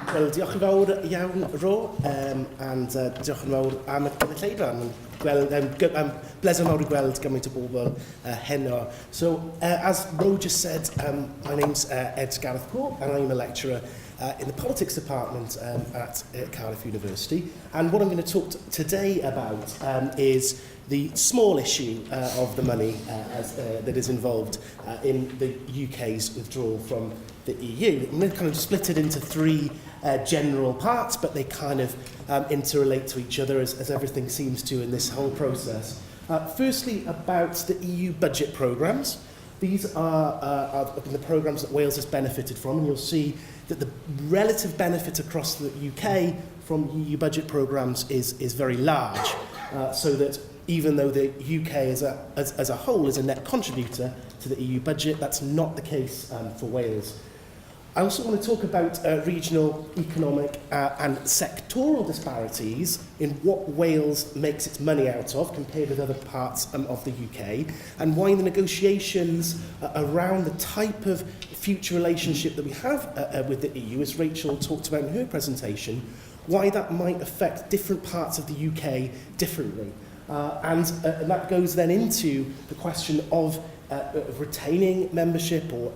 Wel, diolch yn fawr iawn, Ro, and diolch yn fawr am y cynulleidfa. Bleser mawr I gweld gymaint o bobl heno. So, as Ro just said, my name's Ed Poole, and I'm a lecturer in the politics department at Cardiff University. And what I'm going to talk today about is the small issue of the money that is involved in the UK's withdrawal from the EU. I'm going to kind of split it into three general parts, but they kind of interrelate to each other as everything seems to in this whole process. Firstly, about the EU budget programmes. These are the programmes that Wales has benefited from, and you'll see that the relative benefit across the UK from EU budget programmes is very large, so that even though the UK as a whole is a net contributor to the EU budget, that's not the case for Wales. I also want to talk about regional, economic and sectoral disparities in what Wales makes its money out of compared with other parts of the UK, and why the negotiations around the type of future relationship that we have with the EU, as Rachel talked about in her presentation, why that might affect different parts of the UK differently. And that goes then into the question of retaining membership or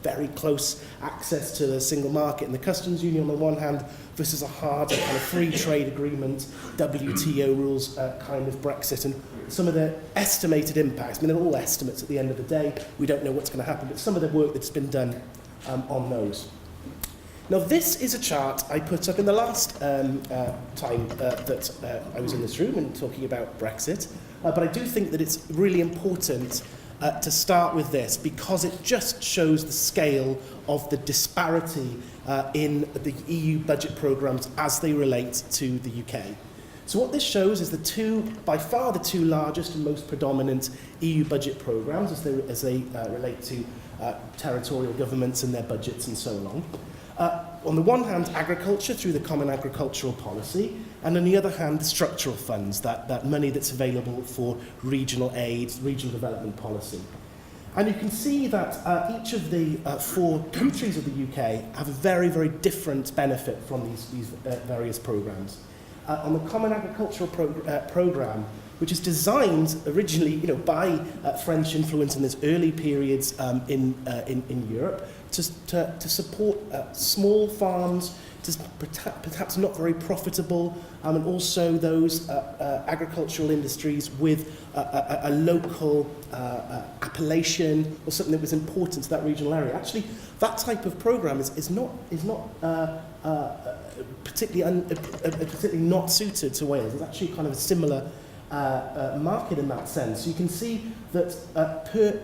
very close access to the single market and the customs union on the one hand versus a harder kind of free trade agreement, WTO rules kind of Brexit, and some of the estimated impacts. I mean, they're all estimates at the end of the day. We don't know what's going to happen, but some of the work that's been done on those. Now, this is a chart I put up in the last time that I was in this room and talking about Brexit, but I do think that it's really important to start with this because it just shows the scale of the disparity in the EU budget programmes as they relate to the UK. So what this shows is by far the two largest and most predominant EU budget programmes as they relate to territorial governments and their budgets and so on. On the one hand, agriculture through the Common Agricultural Policy, and on the other hand, the structural funds, that money that's available for regional aid, regional development policy. And you can see that each of the four countries of the UK have a very, very different benefit from these various programmes. On the Common Agricultural Programme, which is designed originally by French influence in those early periods in Europe, to support small farms, perhaps not very profitable, and also those agricultural industries with a local appellation or something that was important to that regional area. Actually, that type of programme is not particularly not suited to Wales. It's actually kind of a similar market in that sense. So you can see that per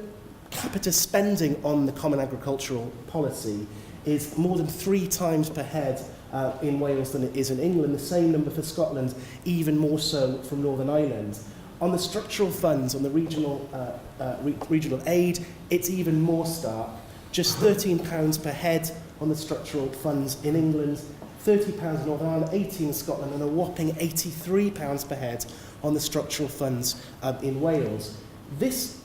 capita spending on the Common Agricultural Policy is more than 3 times per head in Wales than it is in England. The same number for Scotland, even more so from Northern Ireland. On the structural funds, on the regional aid, it's even more stark. Just £13 per head on the structural funds in England, £30 in Northern Ireland, 18 in Scotland, and a whopping £83 per head on the structural funds in Wales. This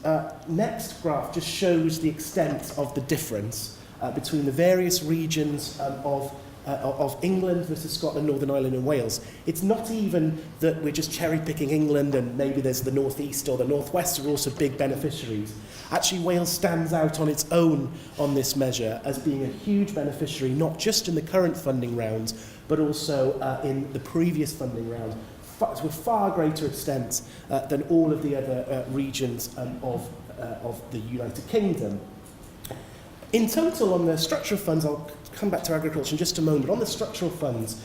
next graph just shows the extent of the difference between the various regions of England versus Scotland, Northern Ireland and Wales. It's not even that we're just cherry-picking England and maybe there's the North East or the North West are also big beneficiaries. Actually, Wales stands out on its own on this measure as being a huge beneficiary, not just in the current funding round, but also in the previous funding round, to a far greater extent than all of the other regions of the United Kingdom. In total, on the structural funds, I'll come back to agriculture in just a moment, but on the structural funds,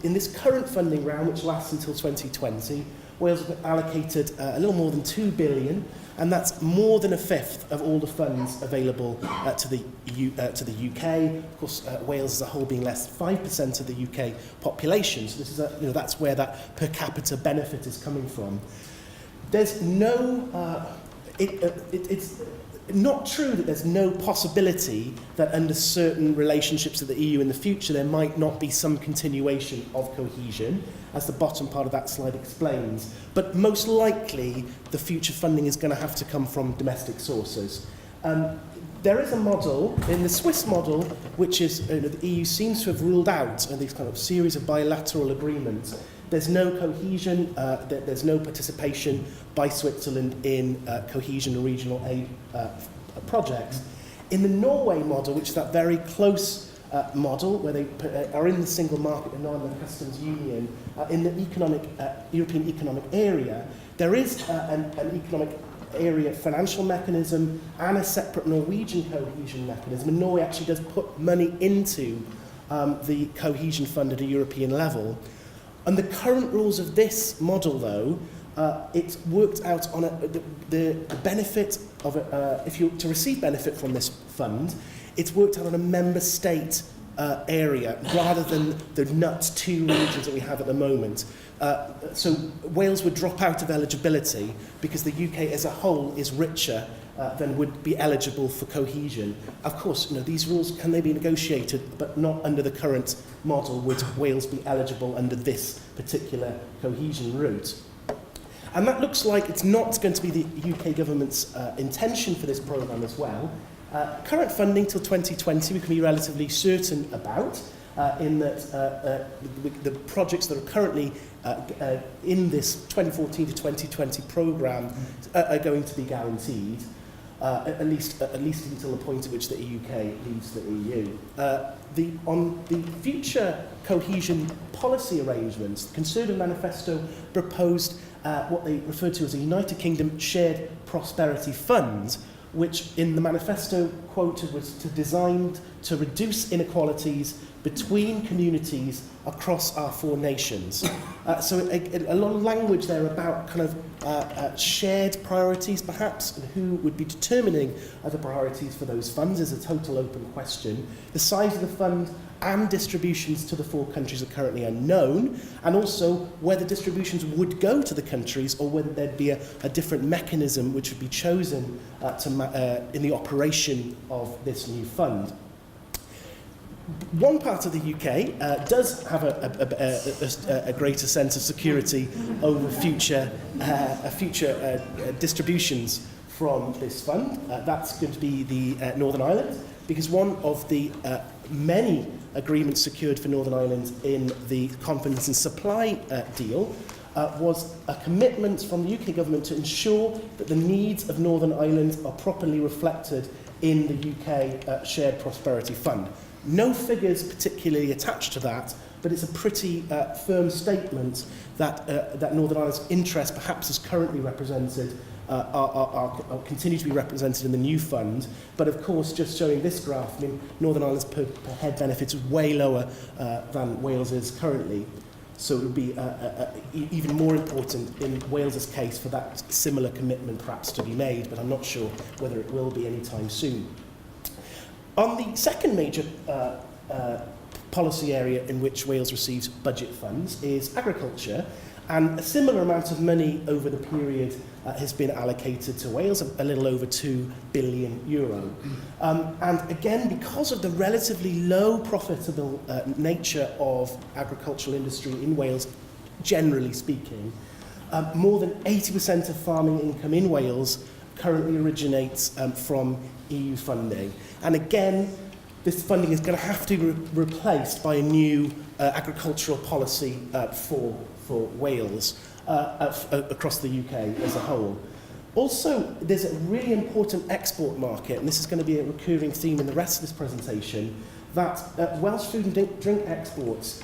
in this current funding round, which lasts until 2020, Wales has allocated a little more than £2 billion, and that's more than a fifth of all the funds available to the UK. Of course, Wales as a whole being less than 5% of the UK population, so this is that's where that per capita benefit is coming from. There's no, it's not true that there's no possibility that under certain relationships with the EU in the future there might not be some continuation of cohesion, as the bottom part of that slide explains. But most likely the future funding is going to have to come from domestic sources. there is a model, in the Swiss model, which is, the EU seems to have ruled out these kind of series of bilateral agreements. There's no cohesion, there's no participation by Switzerland in cohesion and regional aid projects. In the Norway model, which is that very close model where they are in the single market and not in the customs union, in the European Economic Area, there is an economic area financial mechanism and a separate Norwegian cohesion mechanism. And Norway actually does put money into the cohesion fund at a European level. And the current rules of this model, though, it's worked out on the benefit of if you're to receive benefit from this fund, it's worked out on a member state area rather than the NUTS 2 regions that we have at the moment. So Wales would drop out of eligibility because the UK as a whole is richer than would be eligible for cohesion. Of course, these rules, can they be negotiated, but not under the current model would Wales be eligible under this particular cohesion route. And that looks like it's not going to be the UK government's intention for this programme as well. Current funding till 2020 we can be relatively certain about, in that the projects that are currently in this 2014 to 2020 programme are going to be guaranteed, at least until the point at which the UK leaves the EU. On the future cohesion policy arrangements, the Conservative Manifesto proposed what they referred to as a United Kingdom Shared Prosperity Fund, which in the manifesto quoted was designed to reduce inequalities between communities across our 4 nations. So a lot of language there about kind of shared priorities perhaps, and who would be determining the priorities for those funds is a total open question. The size of the fund and distributions to the 4 countries are currently unknown, and also whether distributions would go to the countries or whether there'd be a different mechanism which would be chosen in the operation of this new fund. One part of the UK does have a greater sense of security over future distributions from this fund. That's going to be the Northern Ireland, because one of the many agreements secured for Northern Ireland in the confidence and supply deal was a commitment from the UK government to ensure that the needs of Northern Ireland are properly reflected in the UK Shared Prosperity Fund. No figures particularly attached to that, but it's a pretty firm statement that Northern Ireland's interests, perhaps as currently represented, are continue to be represented in the new fund. But of course, just showing this graph, I mean, Northern Ireland's per head benefits is way lower than Wales is currently. So it would be even more important in Wales's case for that similar commitment perhaps to be made, but I'm not sure whether it will be anytime soon. On the second major policy area in which Wales receives budget funds is agriculture, and a similar amount of money over the period has been allocated to Wales, a little over €2 billion. And again, because of the relatively low profitable nature of agricultural industry in Wales, generally speaking, more than 80% of farming income in Wales currently originates from EU funding. And again, this funding is going to have to be replaced by a new agricultural policy for Wales across the UK as a whole. Also, there's a really important export market, and this is going to be a recurring theme in the rest of this presentation, that Welsh food and drink exports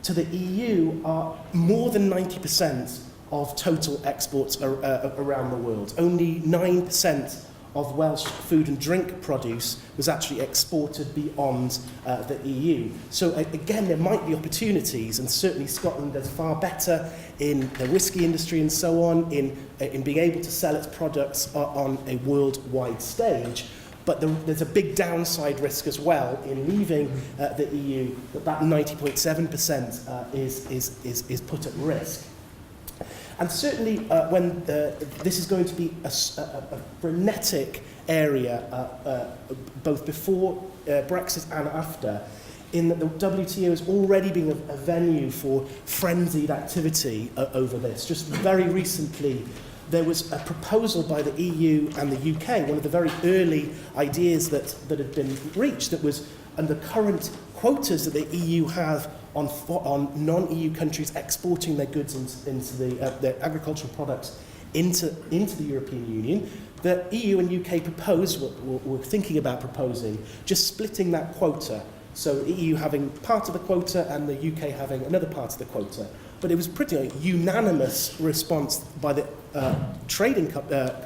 to the EU are more than 90% of total exports around the world. Only 9% of Welsh food and drink produce was actually exported beyond the EU. So again, there might be opportunities, and certainly Scotland does far better in the whisky industry and so on, in being able to sell its products on a worldwide stage. But there's a big downside risk as well in leaving the EU, that 90.7% is put at risk. And certainly when this is going to be a frenetic area, both before Brexit and after, in that the WTO is already being a venue for frenzied activity over this. Just very recently, there was a proposal by the EU and the UK, one of the very early ideas that had been reached, that was under current quotas that the EU have on non-EU countries exporting their goods into their agricultural products into the European Union. The EU and UK proposed, were thinking about proposing, just splitting that quota. So the EU having part of the quota and the UK having another part of the quota. But it was pretty unanimous response by the trading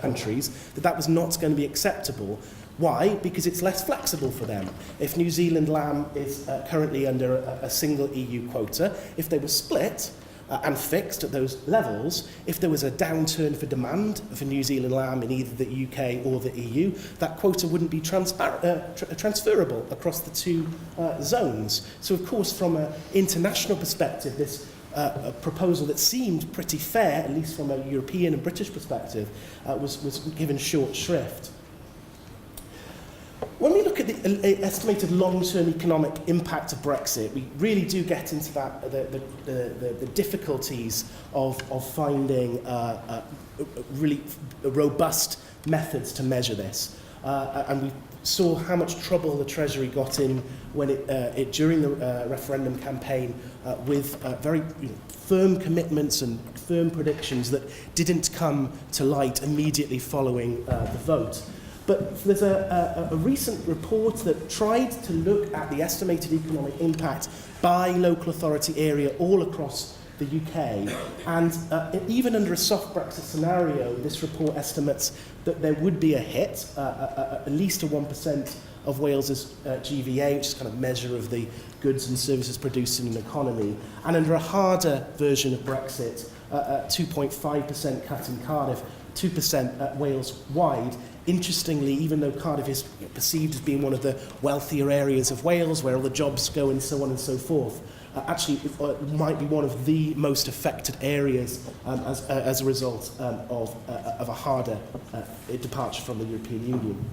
countries that was not going to be acceptable. Why? Because it's less flexible for them. If New Zealand lamb is currently under a single EU quota, if they were split and fixed at those levels, if there was a downturn for demand for New Zealand lamb in either the UK or the EU, that quota wouldn't be transferable across the two zones. So of course, from an international perspective, this a proposal that seemed pretty fair, at least from a European and British perspective, was given short shrift. When we look at the estimated long-term economic impact of Brexit, we really do get into that the difficulties of finding really robust methods to measure this. And we saw how much trouble the Treasury got in when it during the referendum campaign with very firm commitments and firm predictions that didn't come to light immediately following the vote. But there's a recent report that tried to look at the estimated economic impact by local authority area all across the UK. And even under a soft Brexit scenario, this report estimates that there would be a hit, at least a 1% of Wales's GVA, which is kind of measure of the goods and services produced in an economy. And under a harder version of Brexit, 2.5% cut in Cardiff, 2% Wales-wide. Interestingly, even though Cardiff is perceived as being one of the wealthier areas of Wales, where all the jobs go and so on and so forth, actually it might be one of the most affected areas as a result of a harder departure from the European Union.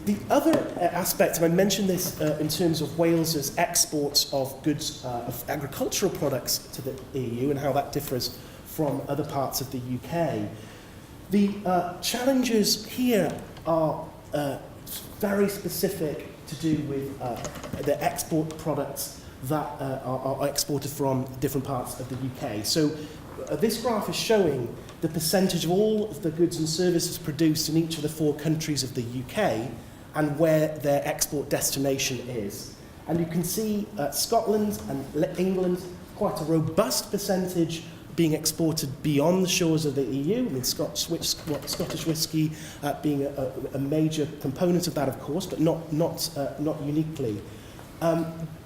The other aspect, and I mentioned this in terms of Wales's exports of goods, of agricultural products to the EU and how that differs from other parts of the UK. The challenges here are very specific to do with the export products that are exported from different parts of the UK. So this graph is showing the percentage of all of the goods and services produced in each of the 4 countries of the UK and where their export destination is. And you can see Scotland and England, quite a robust percentage being exported beyond the shores of the EU. I mean, Scottish whisky being a major component of that, of course, but not uniquely.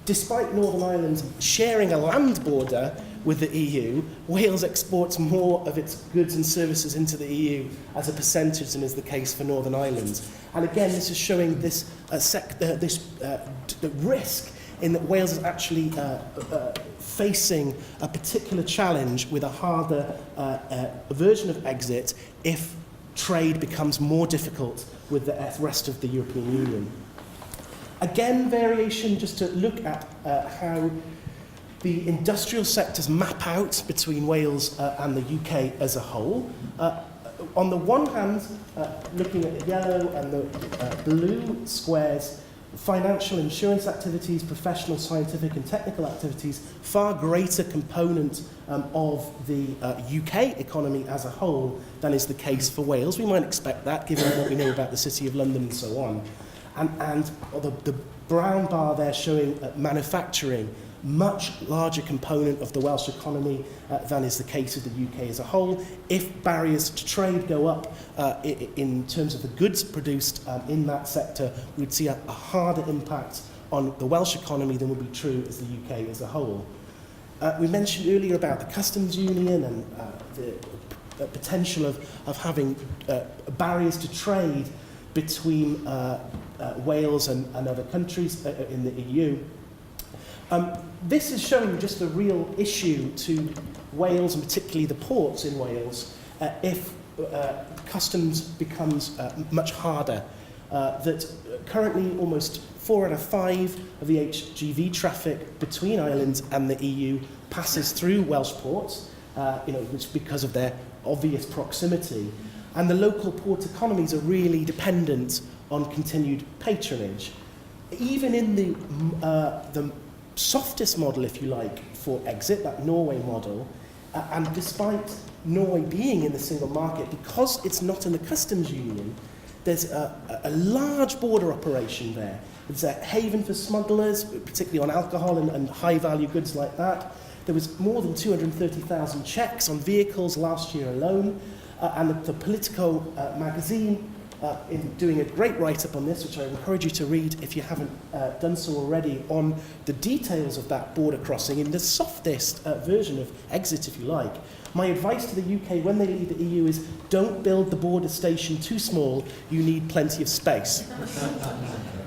Despite Northern Ireland sharing a land border with the EU, Wales exports more of its goods and services into the EU as a percentage than is the case for Northern Ireland. And again, this is showing this the risk in that Wales is actually facing a particular challenge with a harder version of exit if trade becomes more difficult with the rest of the European Union. Again, variation just to look at how the industrial sectors map out between Wales and the UK as a whole. On the one hand, looking at the yellow and the blue squares, financial insurance activities, professional, scientific and technical activities, far greater component of the UK economy as a whole than is the case for Wales. We might expect that given what we know about the City of London and so on. And the brown bar there showing manufacturing, much larger component of the Welsh economy than is the case of the UK as a whole. If barriers to trade go up in terms of the goods produced in that sector, we'd see a harder impact on the Welsh economy than would be true as the UK as a whole. We mentioned earlier about the customs union and the potential of having barriers to trade between Wales and other countries in the EU. This is showing just the real issue to Wales, and particularly the ports in Wales, if customs becomes much harder. That currently almost 4 out of 5 of the HGV traffic between Ireland and the EU passes through Welsh ports, which because of their obvious proximity. And the local port economies are really dependent on continued patronage. Even in the softest model, if you like, for exit, that Norway model, and despite Norway being in the single market, because it's not in the customs union, there's a large border operation there. It's a haven for smugglers, particularly on alcohol and high-value goods like that. There was more than 230,000 checks on vehicles last year alone, and the Politico magazine in doing a great write-up on this, which I encourage you to read if you haven't done so already, on the details of that border crossing in the softest version of exit, if you like. My advice to the UK when they leave the EU is don't build the border station too small, you need plenty of space.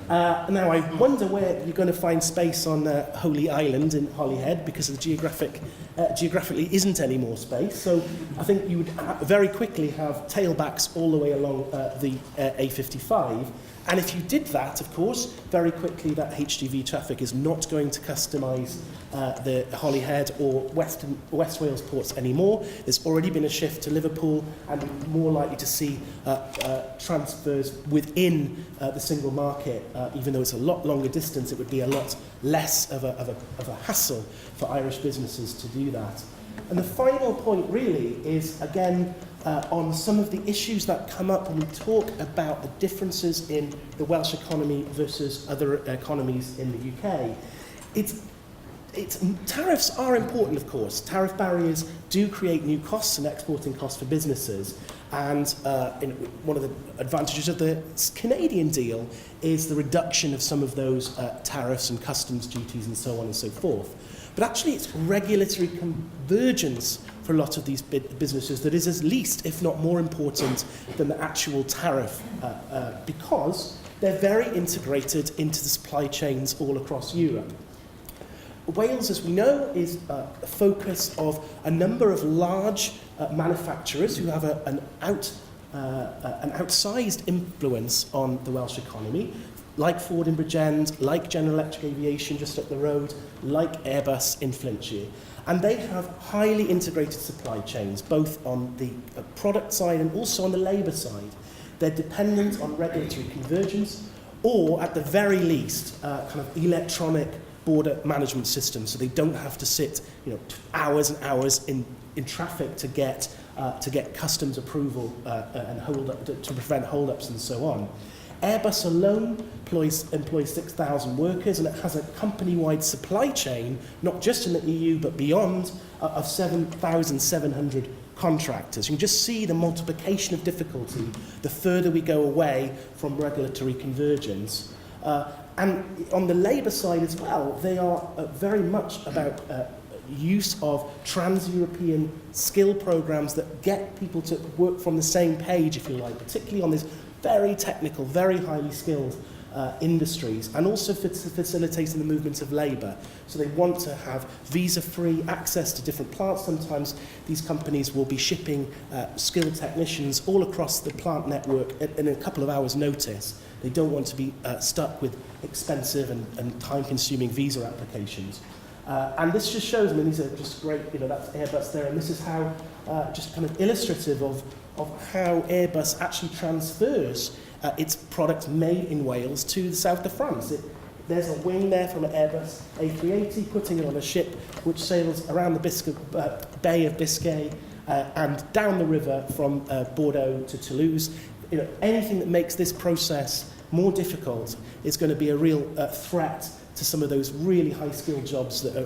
Now, I wonder where you're going to find space on Holy Island in Holyhead, because of the geographically isn't any more space. So I think you would very quickly have tailbacks all the way along the A55. And if you did that, of course, very quickly that HGV traffic is not going to customise the Holyhead or West Wales ports anymore. There's already been a shift to Liverpool, and we're more likely to see transfers within the single market. Even though it's a lot longer distance, it would be a lot less of a hassle for Irish businesses to do that. And the final point really is, again, on some of the issues that come up when we talk about the differences in the Welsh economy versus other economies in the UK. Tariffs are important, of course. Tariff barriers do create new costs and exporting costs for businesses. And one of the advantages of the Canadian deal is the reduction of some of those tariffs and customs duties and so on and so forth. But actually, it's regulatory convergence for a lot of these businesses that is as least, if not more important, than the actual tariff, because they're very integrated into the supply chains all across Europe. Wales, as we know, is a focus of a number of large manufacturers who have an outsized influence on the Welsh economy, like Ford in Bridgend, like General Electric Aviation just up the road, like Airbus in Flintshire. And they have highly integrated supply chains, both on the product side and also on the labour side. They're dependent on regulatory convergence, or at the very least, kind of electronic border management systems, so they don't have to sit, hours and hours in traffic to get customs approval and to prevent hold-ups and so on. Airbus alone employs 6,000 workers, and it has a company-wide supply chain, not just in the EU but beyond, of 7,700 contractors. You can just see the multiplication of difficulty the further we go away from regulatory convergence. And on the labour side as well, they are very much about use of trans-European skill programmes that get people to work from the same page, if you like, particularly on this very technical, very highly skilled industries, and also facilitating the movement of labour. So they want to have visa-free access to different plants. Sometimes these companies will be shipping skilled technicians all across the plant network in a couple of hours' notice. They don't want to be stuck with expensive and time-consuming visa applications. And this just shows, these are just great, that's Airbus there, and this is how, just kind of illustrative of how Airbus actually transfers its products made in Wales to the south of France. There's a wing there from an Airbus A380, putting it on a ship which sails around the Bay of Biscay and down the river from Bordeaux to Toulouse. Anything that makes this process more difficult is going to be a real threat to some of those really high-skilled jobs that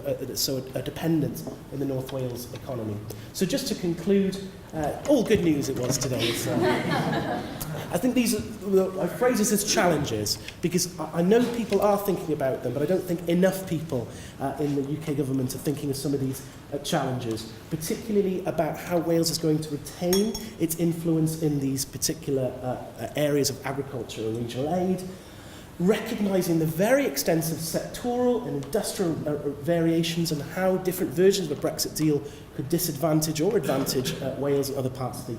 are dependent in the North Wales economy. So just to conclude, all good news it was today. I think I phrase this as challenges, because I know people are thinking about them, but I don't think enough people in the UK government are thinking of some of these challenges, particularly about how Wales is going to retain its influence in these particular areas of agriculture and regional aid, recognising the very extensive sectoral and industrial variations and how different versions of a Brexit deal could disadvantage or advantage Wales and other parts of the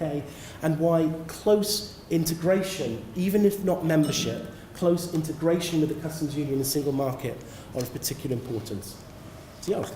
UK, and why close integration, even if not membership, close integration with the customs union and single market are of particular importance. Diolch.